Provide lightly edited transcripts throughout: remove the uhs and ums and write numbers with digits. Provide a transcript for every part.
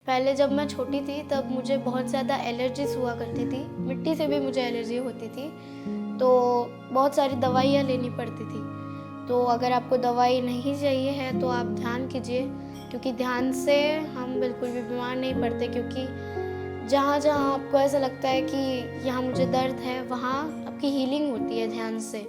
पहले जब मैं छोटी थी तब मुझे बहुत ज़्यादा एलर्जीज़ हुआ करती थी, मिट्टी से भी मुझे एलर्जी होती थी, तो बहुत सारी दवाइयाँ लेनी पड़ती थी। तो अगर आपको दवाई नहीं चाहिए है तो आप ध्यान कीजिए, क्योंकि ध्यान से हम बिल्कुल भी बीमार नहीं पड़ते, क्योंकि जहाँ-जहाँ आपको ऐसा लगता है कि यहाँ मुझे दर्द है, वहाँ आपकी हीलिंग होती है ध्यान से।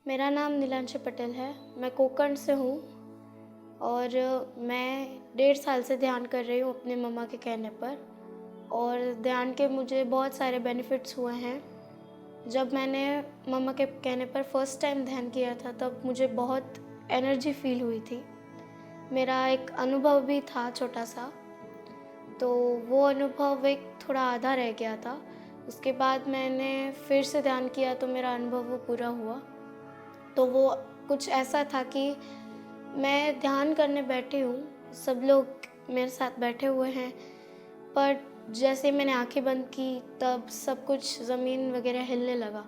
मेरा नाम नीलांशी पटेल है, मैं कोकण से हूँ और मैं 1.5 साल से ध्यान कर रही हूँ अपनी मम्मा के कहने पर। और ध्यान के मुझे बहुत सारे बेनिफिट्स हुए हैं। जब मैंने मम्मा के कहने पर फर्स्ट टाइम ध्यान किया था तब मुझे बहुत एनर्जी फील हुई थी। मेरा एक अनुभव भी था छोटा-सा, तो वो अनुभव एक थोड़ा आधा रह गया था। उसके बाद मैंने फिर से ध्यान किया तो मेरा अनुभव वो पूरा हुआ। तो वो कुछ ऐसा था कि मैं ध्यान करने बैठी हूँ, सब लोग मेरे साथ बैठे हुए हैं, पर जैसे मैंने आँखें बंद की तब सब कुछ ज़मीन वगैरह हिलने लगा,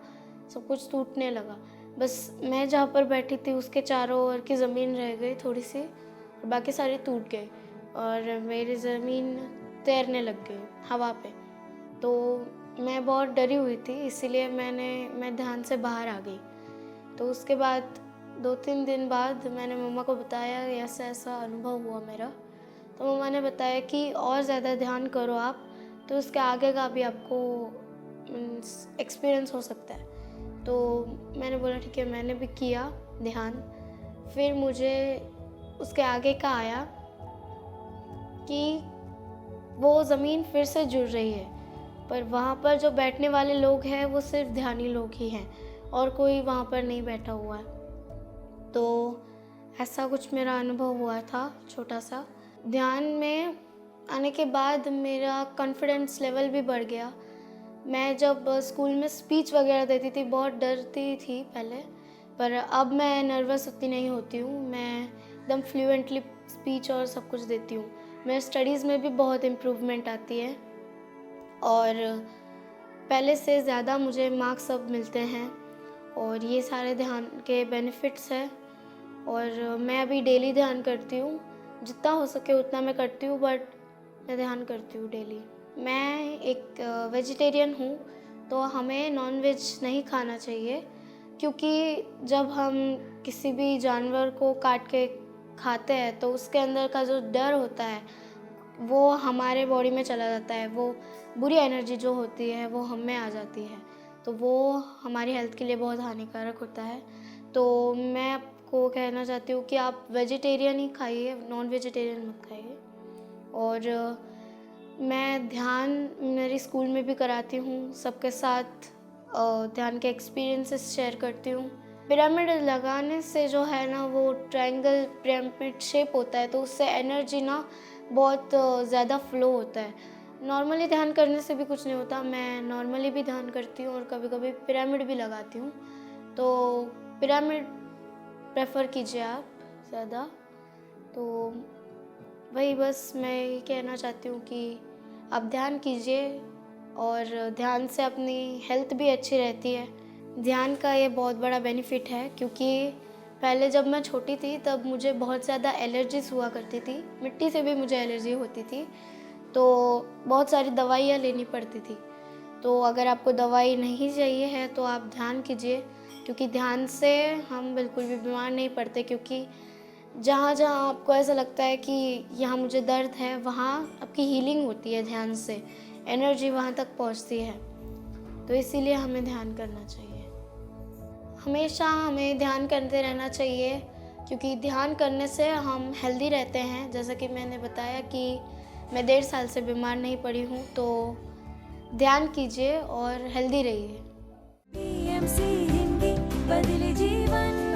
सब कुछ टूटने लगा। बस मैं जहाँ पर बैठी थी उसके चारों ओर की ज़मीन रह गई थोड़ी-सी और बाकी सारी टूट गई और मेरी ज़मीन तैरने लग गई हवा पे। तो मैं बहुत डरी हुई थी, इसीलिए मैं ध्यान से बाहर आ गई। तो उसके बाद 2-3 दिन बाद मैंने मम्मा को बताया ऐसा-ऐसा अनुभव हुआ मेरा। तो मम्मा ने बताया कि और ज़्यादा ध्यान करो आप, तो उसके आगे का भी आपको मीन्स एक्सपीरियंस हो सकता है। तो मैंने बोला ठीक है, मैंने भी किया ध्यान। फिर मुझे उसके आगे का आया कि वो ज़मीन फिर से जुड़ रही है, पर वहाँ पर जो बैठने वाले लोग हैं वो सिर्फ ध्यानी लोग ही हैं और कोई वहाँ पर नहीं बैठा हुआ है। तो ऐसा कुछ मेरा अनुभव हुआ था छोटा-सा। ध्यान में आने के बाद मेरा कॉन्फिडेंस लेवल भी बढ़ गया। मैं जब स्कूल में स्पीच वगैरह देती थी, बहुत डरती थी पहले, पर अब मैं नर्वस उतनी नहीं होती हूँ। मैं एकदम फ्लुएंटली स्पीच और सब कुछ देती हूँ। मेरे स्टडीज़ में भी बहुत इम्प्रूवमेंट आती है और पहले से ज़्यादा मुझे मार्क्स अब मिलते हैं और ये सारे ध्यान के बेनिफिट्स हैं। और मैं अभी डेली ध्यान करती हूँ, जितना हो सके उतना मैं करती हूँ, बट मैं ध्यान करती हूँ डेली। मैं एक वेजिटेरियन हूँ, तो हमें नॉन-वेज नहीं खाना चाहिए, क्योंकि जब हम किसी भी जानवर को काट के खाते हैं तो उसके अंदर का जो डर होता है वो हमारे बॉडी में चला जाता है। वो बुरी एनर्जी जो होती है वो हम में आ जाती है, तो वो हमारी हेल्थ के लिए बहुत हानिकारक होता है। तो मैं आपको कहना चाहती हूँ कि आप वेजिटेरियन ही खाइए, नॉन वेजिटेरियन मत खाइए। और मैं ध्यान मेरी स्कूल में भी कराती हूँ, सबके साथ ध्यान के एक्सपीरियंसेस शेयर करती हूँ। पिरामिड लगाने से जो है ना, वो ट्रायंगल पिरामिड शेप होता है, तो उससे एनर्जी ना बहुत ज़्यादा फ्लो होता है। नॉर्मली ध्यान करने से भी कुछ नहीं होता, मैं नॉर्मली भी ध्यान करती हूँ और कभी-कभी पिरामिड भी लगाती हूँ। तो पिरामिड प्रेफ़र कीजिए आप ज़्यादा। तो वही बस मैं ये कहना चाहती हूँ कि आप ध्यान कीजिए और ध्यान से अपनी हेल्थ भी अच्छी रहती है। ध्यान का ये बहुत बड़ा बेनिफिट है, क्योंकि पहले जब मैं छोटी थी तब मुझे बहुत ज़्यादा एलर्जीज़ हुआ करती थी, मिट्टी से भी मुझे एलर्जी होती थी, तो बहुत सारी दवाइयाँ लेनी पड़ती थी। तो अगर आपको दवाई नहीं चाहिए है तो आप ध्यान कीजिए, क्योंकि ध्यान से हम बिल्कुल भी बीमार नहीं पड़ते, क्योंकि जहाँ-जहाँ आपको ऐसा लगता है कि यहाँ मुझे दर्द है, वहाँ आपकी हीलिंग होती है ध्यान से, एनर्जी वहाँ तक पहुँचती है। तो इसीलिए हमें ध्यान करना चाहिए। हमेशा हमें ध्यान करते रहना चाहिए, क्योंकि ध्यान करने से हम हेल्दी रहते हैं। जैसा कि मैंने बताया कि मैं 1.5 साल से बीमार नहीं पड़ी हूँ, तो ध्यान कीजिए और हेल्दी रहिए। BMC हिंदी बदले जीवन।